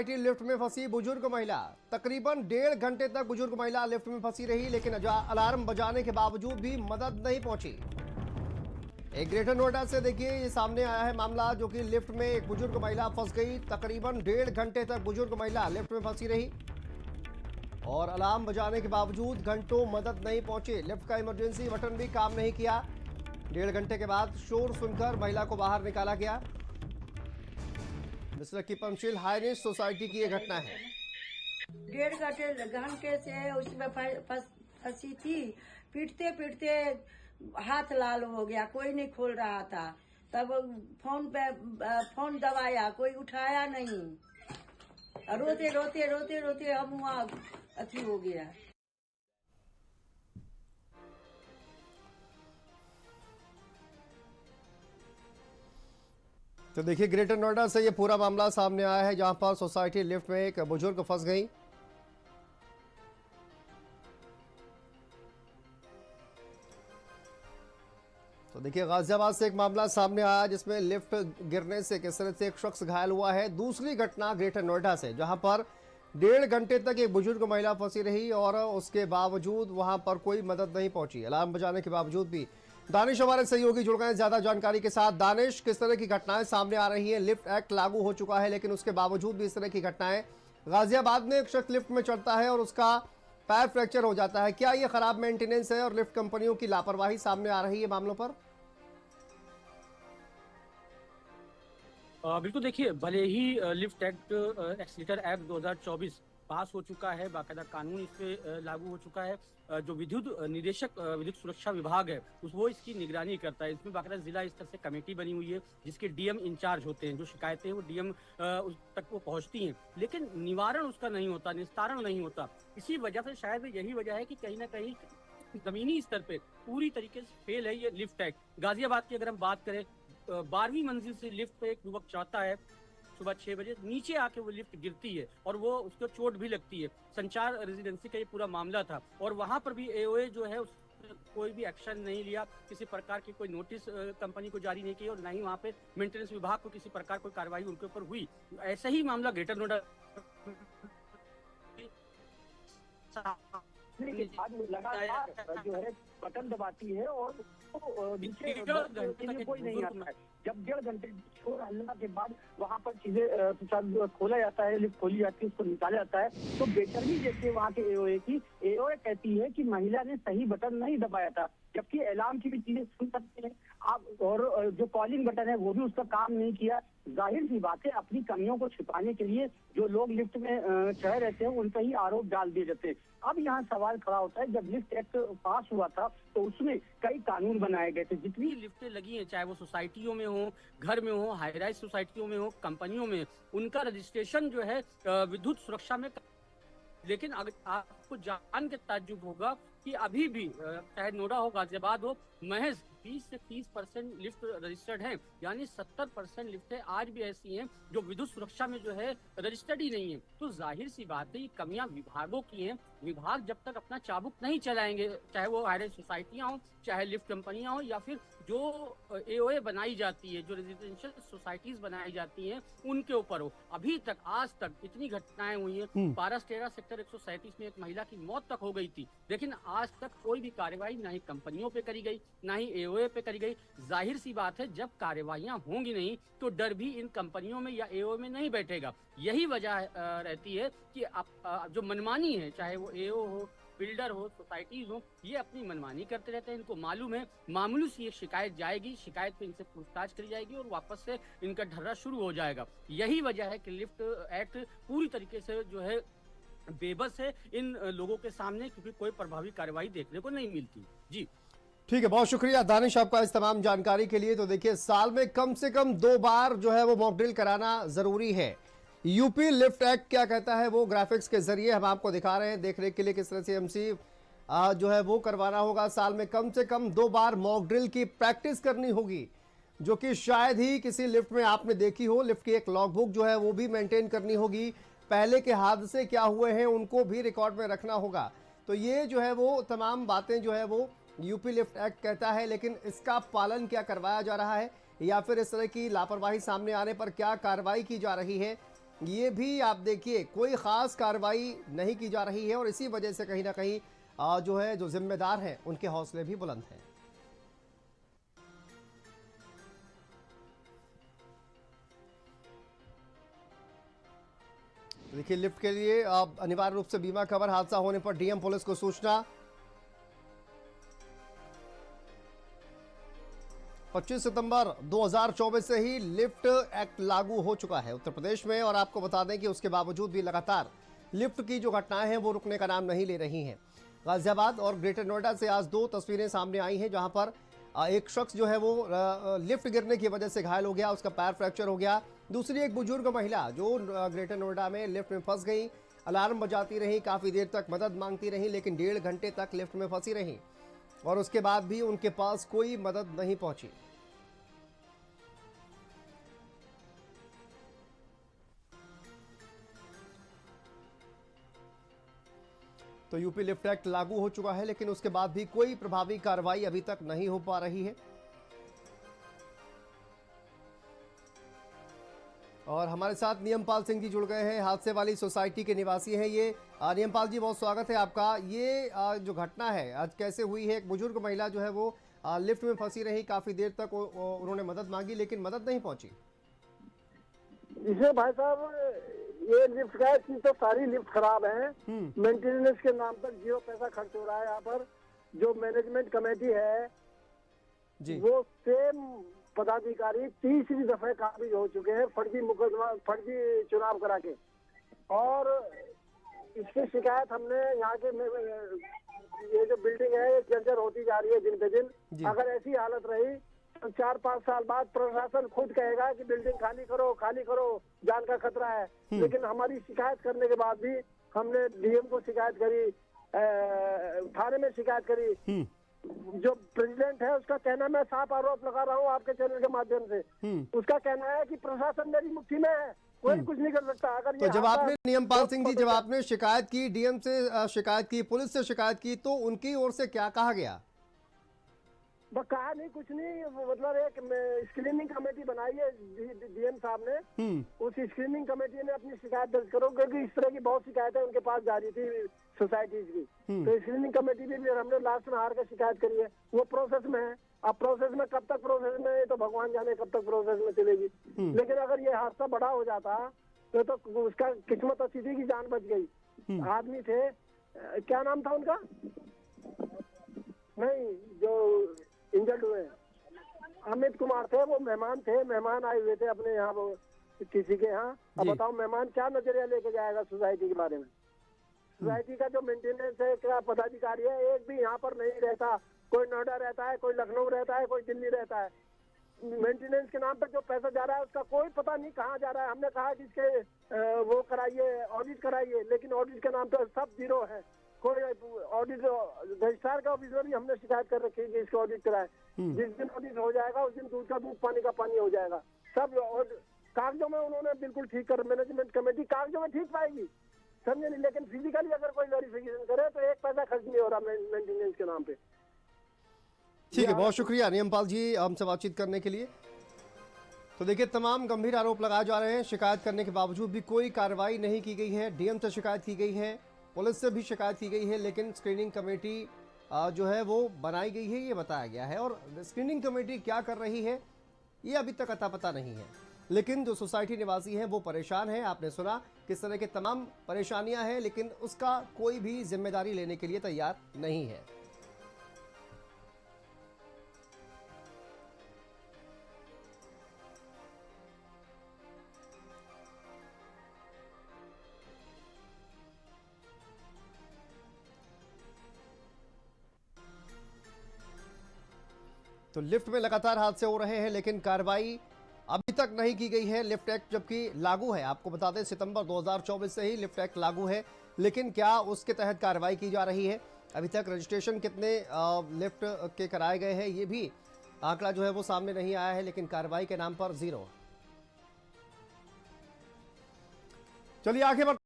Lift में फंसी बुजुर्ग महिला। तकरीबन 1.5 घंटे तक बुजुर्ग महिला लिफ्ट में फंसी रही, लेकिन अलार्म बजाने के बावजूद भी मदद नहीं पहुंची। एक ग्रेटर नोएडा से देखिए ये सामने आया है मामला, जो कि लिफ्ट में एक बुजुर्ग महिला फंस गई। तकरीबन 1.5 घंटे तक बुजुर्ग महिला लिफ्ट में फंसी रही और अलार्म बजाने के बावजूद घंटों मदद नहीं पहुंची। लिफ्ट का इमरजेंसी बटन भी काम नहीं किया। 1.5 घंटे के बाद शोर सुनकर महिला को बाहर निकाला गया। मिस्र की पंचशील हाईनेस सोसाइटी की यह घटना है। 1.5 घंटे से उसमें फंसी थी। पीटते पीटते हाथ लाल हो गया, कोई नहीं खोल रहा था। तब फोन दबाया, कोई उठाया नहीं। रोते रोते रोते रोते हम वहाँ अथी हो गया। तो देखिए ग्रेटर नोएडा से ये पूरा मामला सामने आया है, जहां पर सोसाइटी लिफ्ट में एक बुजुर्ग फंस गई। तो देखिए गाजियाबाद से एक मामला सामने आया, जिसमें लिफ्ट गिरने से किस तरह से एक शख्स घायल हुआ है। दूसरी घटना ग्रेटर नोएडा से, जहां पर 1.5 घंटे तक एक बुजुर्ग महिला फंसी रही और उसके बावजूद वहां पर कोई मदद नहीं पहुंची। अलार्म बजाने के बावजूद भी। दानिश हमारे सहयोगी जुड़ गए ज्यादा जानकारी के साथ। दानिश, किस तरह की घटनाएं सामने आ रही हैं? लिफ्ट एक्ट लागू हो चुका है, लेकिन उसके बावजूद भी इस तरह की घटनाएं। गाजियाबाद में एक शख्स लिफ्ट में चढ़ता है और उसका पैर फ्रैक्चर हो जाता है। क्या ये खराब मेंटेनेंस है और लिफ्ट कंपनियों की लापरवाही सामने आ रही है मामलों पर? बिल्कुल, देखिए, भले ही लिफ्ट एक्ट एक्सीटर एक्ट 2024 पास हो चुका है, बाकायदा कानून इस पे लागू हो चुका है। जो विद्युत निदेशक विद्युत सुरक्षा विभाग है वो इसकी निगरानी करता है। इसमें बाकायदा जिला स्तर से कमेटी बनी हुई है, जिसके डीएम इंचार्ज होते हैं। जो शिकायतें वो डीएम उस तक वो पहुंचती हैं, लेकिन निवारण उसका नहीं होता, निस्तारण नहीं होता। इसी वजह से शायद यही वजह है कि कहीं ना कहीं जमीनी स्तर पे पूरी तरीके से फेल है ये लिफ्ट एक्ट। गाजियाबाद की अगर हम बात करें, 12वीं मंजिल से लिफ्ट पे एक युवक चढ़ता है सुबह 6 बजे, नीचे आके वो लिफ्ट गिरती है और वो उसको चोट भी लगती है। संचार रेजिडेंसी का ये पूरा मामला था और वहां पर भी एओए जो है कोई भी एक्शन नहीं लिया, किसी प्रकार की कोई नोटिस कंपनी को जारी नहीं की और ना ही वहां पे मेंटेनेंस विभाग को किसी प्रकार कोई कार्रवाई उनके ऊपर हुई। ऐसा ही मामला ग्रेटर नोएडा लगातार जो है बटन दबाती है और नीचे कोई नहीं आता है। जब 1.5 घंटे शोर हल्ला के बाद वहां पर चीजें खोला जाता है, लिफ्ट खोली जाती है, उसको निकाला जाता है, तो बेचैनी जैसे वहां के एओए की एओए कहती है कि महिला ने सही बटन नहीं दबाया था, जबकि अलार्म की भी चीजें सुन सकते हैं आप, और जो कॉलिंग बटन है वो भी उसका काम नहीं किया। जाहिर सी बात है, अपनी कमियों को छिपाने के लिए जो लोग लिफ्ट में चढ़ रहते हैं उन पर ही आरोप डाल दिए जाते हैं। अब यहाँ सवाल खड़ा होता है, जब लिफ्ट एक्ट पास हुआ था तो उसमें कई कानून बनाए गए थे। जितनी लिफ्टें लगी हैं, चाहे वो सोसाइटियों में हो, घर में हो, हाई राइज सोसाइटियों में हो, कंपनियों में, उनका रजिस्ट्रेशन जो है विद्युत सुरक्षा में। लेकिन अगर आपको जान के ताज्जुब होगा कि अभी भी चाहे नोएडा हो, गाजियाबाद हो, महज 20 से 30% लिफ्ट रजिस्टर्ड हैं। यानी 70% लिफ्टें आज भी ऐसी हैं जो विद्युत सुरक्षा में जो है रजिस्टर्ड ही नहीं है। तो जाहिर सी बात है, ये कमियां विभागों की हैं। विभाग जब तक अपना चाबुक नहीं चलाएंगे, चाहे वो हाई सोसाइटियां हो, चाहे लिफ्ट कंपनियां हो, या फिर जो एओए बनाई जाती है, जो रेजिडेंशियल सोसाइटीज बनाई जाती हैं, उनके ऊपर हो। अभी तक, आज तक इतनी घटनाएं हुई हैं। पारस-टेरा सेक्टर 137 में एक महिला की मौत तक हो गई थी, लेकिन आज तक कोई भी कार्रवाई ना ही कंपनियों पे करी गई, ना ही एओए पे करी गई। जाहिर सी बात है, जब कार्रवाइयां होंगी नहीं तो डर भी इन कंपनियों में या एओए में नहीं बैठेगा। यही वजह रहती है कि जो मनमानी है, चाहे वो एओ हो, बिल्डर हो, सोसाइटीज हो, ये अपनी मनमानी करते रहते हैं। इनको मालूम है मामूली सी एक शिकायत जाएगी, शिकायत पे इनसे पूछताछ करी जाएगी और वापस से इनका ढर्रा शुरू हो जाएगा। यही वजह है कि लिफ्ट एक्ट पूरी तरीके से जो है बेबस है इन लोगों के सामने, क्योंकि कोई प्रभावी कार्रवाई देखने को नहीं मिलती। जी ठीक है, बहुत शुक्रिया दानिश आपका इस तमाम जानकारी के लिए। तो देखिए, साल में कम से कम 2 बार जो है वो मॉक ड्रिल कराना जरूरी है। यूपी लिफ्ट एक्ट क्या कहता है वो ग्राफिक्स के जरिए हम आपको दिखा रहे हैं, देखने के लिए किस तरह से एमसी जो है वो करवाना होगा। साल में कम से कम 2 बार मॉक ड्रिल की प्रैक्टिस करनी होगी, जो कि शायद ही किसी लिफ्ट में आपने देखी हो। लिफ्ट की एक लॉग बुक जो है वो भी मेंटेन करनी होगी, पहले के हादसे क्या हुए हैं उनको भी रिकॉर्ड में रखना होगा। तो ये जो है वो तमाम बातें जो है वो यूपी लिफ्ट एक्ट कहता है, लेकिन इसका पालन क्या करवाया जा रहा है या फिर इस तरह की लापरवाही सामने आने पर क्या कार्रवाई की जा रही है, ये भी आप देखिए कोई खास कार्रवाई नहीं की जा रही है और इसी वजह से कहीं ना कहीं जो है जो जिम्मेदार हैं उनके हौसले भी बुलंद हैं। देखिए लिफ्ट के लिए अनिवार्य रूप से बीमा कवर, हादसा होने पर डीएम पुलिस को सूचना। 25 सितंबर 2024 से ही लिफ्ट एक्ट लागू हो चुका है उत्तर प्रदेश में और आपको बता दें कि उसके बावजूद भी लगातार लिफ्ट की जो घटनाएं हैं वो रुकने का नाम नहीं ले रही हैं। गाजियाबाद और ग्रेटर नोएडा से आज 2 तस्वीरें सामने आई हैं जहां पर एक शख्स जो है वो लिफ्ट गिरने की वजह से घायल हो गया, उसका पैर फ्रैक्चर हो गया। दूसरी एक बुजुर्ग महिला जो ग्रेटर नोएडा में लिफ्ट में फंस गई, अलार्म बजाती रही, काफ़ी देर तक मदद मांगती रही, लेकिन 1.5 घंटे तक लिफ्ट में फंसी रही और उसके बाद भी उनके पास कोई मदद नहीं पहुंची। तो यूपी लिफ्ट एक्ट लागू हो चुका है लेकिन उसके बाद भी कोई प्रभावी कार्रवाई अभी तक नहीं हो पा रही है। और हमारे साथ नियमपाल सिंह जी जुड़ गए हैं, हादसे वाली सोसाइटी के निवासी हैं ये। नियमपाल जी बहुत स्वागत है आपका। ये जो घटना है आज कैसे हुई है? एक बुजुर्ग महिला जो है वो लिफ्ट में फंसी रही, काफी देर तक उन्होंने मदद मांगी लेकिन मदद नहीं पहुंची। इसे भाई साहब ये लिफ्ट का चीज तो सारी लिफ्ट खराब है। मेंटेनेंस के नाम पर 0 पैसा खर्च हो रहा है। यहाँ पर जो मैनेजमेंट कमेटी है जी। वो सेम पदाधिकारी तीसरी दफे काबिज हो चुके हैं फर्जी मुकदमा, फर्जी चुनाव करा के। और इसकी शिकायत हमने यहाँ के ये जो बिल्डिंग है ये जर्जर होती जा रही है दिन पे दिन। अगर ऐसी हालत रही तो 4-5 साल बाद प्रशासन खुद कहेगा कि बिल्डिंग खाली करो, जान का खतरा है। लेकिन हमारी शिकायत करने के बाद भी हमने डीएम को शिकायत करी, थाने में शिकायत करी। जो प्रेसिडेंट है उसका कहना, मैं साफ आरोप लगा रहा हूँ आपके चैनल के माध्यम से, उसका कहना है कि प्रशासन मेरी मुट्ठी में है, कोई कुछ नहीं कर सकता। अगर तो जब आपने नियमपाल सिंह जी जब आपने शिकायत की, डीएम से शिकायत की, पुलिस से शिकायत की, तो उनकी ओर से क्या कहा गया? कहा नहीं, कुछ नहीं। मतलब एक स्क्रीनिंग कमेटी बनाई है डीएम साहब ने, उस स्क्रीनिंग कमेटी ने अपनी शिकायत दर्ज करो, क्योंकि इस तरह की बहुत शिकायतें उनके पास जा रही थी सोसाइटीज की। तो स्क्रीनिंग कमेटी भी हमने लास्ट में हार कर शिकायत करी है, वो प्रोसेस में है। अब प्रोसेस में कब तक प्रोसेस में है तो भगवान जाने कब तक प्रोसेस में चलेगी। लेकिन अगर ये हादसा बड़ा हो जाता तो उसका किस्मत अच्छी थी कि जान बच गई। आदमी थे, क्या नाम था उनका, नहीं जो इंजर्ड हुए अमित कुमार थे, वो मेहमान आए हुए थे अपने यहाँ वो किसी के यहाँ। अब बताओ मेहमान क्या नजरिया लेके जाएगा सोसाइटी के बारे में? सोसाइटी का जो मेंटेनेंस है क्या पदाधिकारी है, एक भी यहाँ पर नहीं रहता। कोई नोएडा रहता है, कोई लखनऊ रहता है, कोई दिल्ली रहता है। मेंटेनेंस के नाम पर जो पैसा जा रहा है उसका कोई पता नहीं कहाँ जा रहा है। हमने कहा कि इसके वो कराइए, ऑडिट कराइए, लेकिन ऑडिट के नाम पर सब 0 है। कोई ऑडिट, रजिस्ट्रार का ऑफिसर भी हमने शिकायत कर रखी है कि इसका ऑडिट कराए। जिस दिन ऑडिट हो जाएगा उस दिन दूध का दूध, पानी का पानी हो जाएगा सब। और कागजों में उन्होंने बिल्कुल ठीक कर, मैनेजमेंट कमेटी कागजों में ठीक पाएगी, समझे नहीं। लेकिन फिजिकली अगर कोई वेरिफिकेशन करे तो 1 पैसा खर्च नहीं हो रहा मेंटेनेंस के नाम पे। ठीक है, बहुत शुक्रिया नियमपाल जी हमसे बातचीत करने के लिए। तो देखिए तमाम गंभीर आरोप लगाए जा रहे हैं, शिकायत करने के बावजूद भी कोई कार्रवाई नहीं की गई है। डीएम से शिकायत की गई है, पुलिस से भी शिकायत की गई है, लेकिन स्क्रीनिंग कमेटी जो है वो बनाई गई है ये बताया गया है। और स्क्रीनिंग कमेटी क्या कर रही है ये अभी तक अता पता नहीं है। लेकिन जो सोसाइटी निवासी हैं वो परेशान हैं। आपने सुना किस तरह के तमाम परेशानियां हैं, लेकिन उसका कोई भी जिम्मेदारी लेने के लिए तैयार नहीं है। तो लिफ्ट में लगातार हादसे हो रहे हैं लेकिन कार्रवाई अभी तक नहीं की गई है। लिफ्ट एक्ट जबकि लागू है, आपको बता दें सितंबर 2024 से ही लिफ्ट एक्ट लागू है, लेकिन क्या उसके तहत कार्रवाई की जा रही है? अभी तक रजिस्ट्रेशन कितने लिफ्ट के कराए गए हैं ये भी आंकड़ा जो है वो सामने नहीं आया है, लेकिन कार्रवाई के नाम पर 0। चलिए आगे बढ़ते